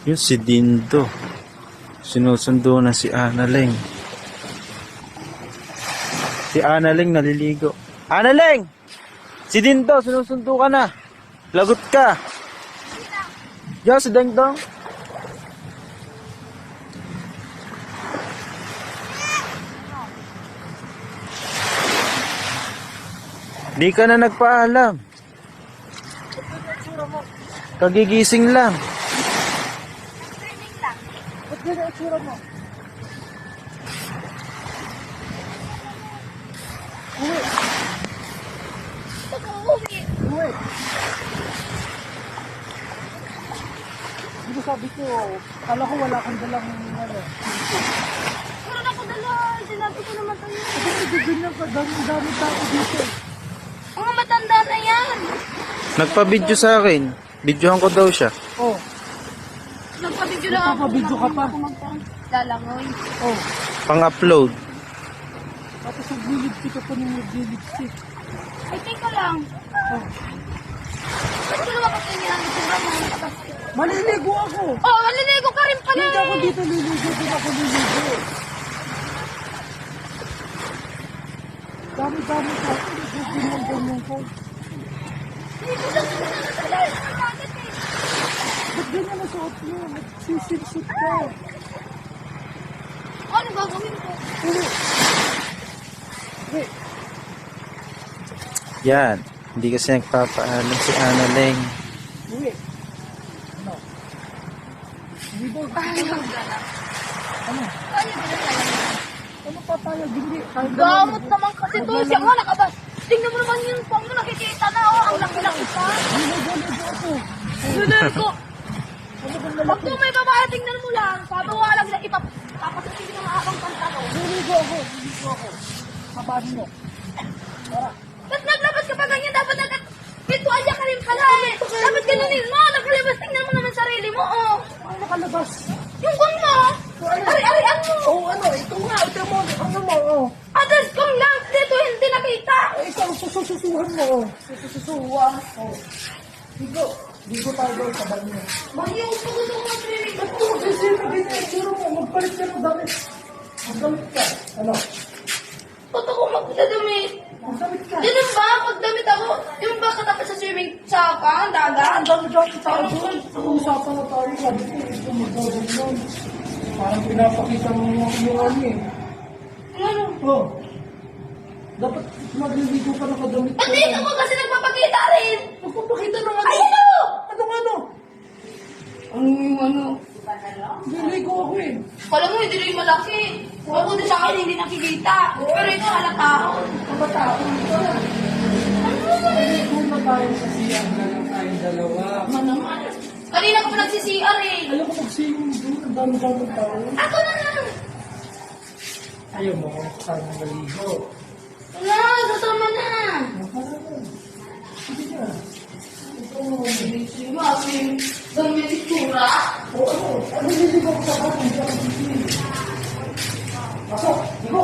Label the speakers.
Speaker 1: Yun si Dindo. Sinusundo na si Analeng. Si Analeng naliligo. Analeng! Si Dindo, sinusundo ka na. Lagot ka. Diyan si Dengdong. Di ka na nagpaalam. Kagigising lang.
Speaker 2: Ba't ganyan ang tsura mo? Uwi.
Speaker 3: Pag-uwi.
Speaker 2: Uwi. Di ba sabi ko, kala ko wala kang dalang ano.
Speaker 3: Meron ako dala. Sinabi ko naman sa'yo.
Speaker 2: Bakit ganyan ka? Dami tao dito.
Speaker 3: Mga matanda na yan.
Speaker 1: Nagpa-video sa akin. Videohan ko daw siya.
Speaker 2: Oh,
Speaker 3: Nagpabidyo lang ako.
Speaker 2: Nagpapabidyo ka pa?
Speaker 3: Lalangoy.
Speaker 2: oh.
Speaker 1: Pang-upload.
Speaker 2: Tapos nag-lipstick ka pa ng nag-lipstick.
Speaker 3: Ay, teka lang.
Speaker 2: Oh.
Speaker 3: Ba't ko naman kasi niya ang itsura mo?
Speaker 2: Maliligo ako!
Speaker 3: Oh, maliligo ka rin pala.
Speaker 2: Hindi ako dito liligo, din ako liligo. Dami-dami ka ako, nagugin ng ganyan ko.
Speaker 3: Dito lang naman ang dala. Bakit eh?
Speaker 2: Ba't ganyan ang suot mo? Nagsisilsip ka.
Speaker 3: Ano gagawin ko?
Speaker 2: Uwi. Uwi.
Speaker 1: Yan. Hindi kasi nagpapaalam si Analeng.
Speaker 2: Uwi. Ano? Hindi ba?
Speaker 3: Ay, ang gala.
Speaker 2: Ano?
Speaker 3: Ano ginagawa?
Speaker 2: Ano papayag? Hindi. Kahit
Speaker 3: Gamot naman kasi to. Siya nga nakabas. Tingnan mo naman yung pang mo. Nakikita na. Oh, ang laki-laki pa.
Speaker 2: Niligo ako.
Speaker 3: Lulul ko.
Speaker 2: Ano bang
Speaker 3: Pag
Speaker 2: lalaki?
Speaker 3: kung may babae, tingnan mo lang. Sabawa lang na tapos hindi na maabang pantalon.
Speaker 2: Niligo ako. Niligo ako. Habaan mo. Tara.
Speaker 3: Ba't naglabas ka pa ganyan? Dapat pintuan ka rin pala eh. Dapat ganunin mo. Naglabas, tingnan mo naman sarili mo. Oh.
Speaker 2: Ano nakalabas?
Speaker 3: Yung gun mo. Ari-arian mo.
Speaker 2: Oo, ano? Ito nga. Ito mo. Ano mo? Oh.
Speaker 3: Others kung lang dito hindi nakita.
Speaker 2: Eh, ikaw, susususuhan mo. Oh. Sususuhan. Oh. Ligo. Ligo tayo doon sa banyo.
Speaker 3: Bayaw ko gusto ko mag-training.
Speaker 2: Ba't mo magsisira ganyan ang tsura mo? Magpalit ka ng damit. Magdamit ka. Ano?
Speaker 3: Totoo ko magdadamit.
Speaker 2: Magdamit ka.
Speaker 3: Ganun ba? Pagdamit ako, yung ba katapos sa swimming sa dagat?
Speaker 2: Ang dami-dami tayo doon. Usapan na tayo. Sabi ko, ito magdadamit. Parang pinapakita mo yung ano eh.
Speaker 3: Ano?
Speaker 2: Oh. Dapat magliligo ka nakadamit ka.
Speaker 3: Hindi ako kasi nagpapakita rin.
Speaker 2: Magpapakita naman.
Speaker 3: Ay, ano?
Speaker 2: Anong ano?
Speaker 3: Ano yung ano?
Speaker 2: Niligo ako eh.
Speaker 3: Kala mo, hindi rin malaki. Ako din sa akin, hindi nakikita. Pero ito, halata ako.
Speaker 2: Kabataan. Niligo na tayo sa siyang na lang tayong dalawa.
Speaker 3: Ano naman? Kanina ko pa nagsi-CR eh.
Speaker 2: Ayaw ko mag-swimming doon. Ang dami-dami tao.
Speaker 3: Ako na lang.
Speaker 2: Ayaw mo kung saan maligo.
Speaker 3: Wala, kasama na.
Speaker 2: Sige na.
Speaker 3: Sige mo, kasi dami yung itsura.
Speaker 2: O ano? Ano niligo ko sa akin? Pasok! Ligo!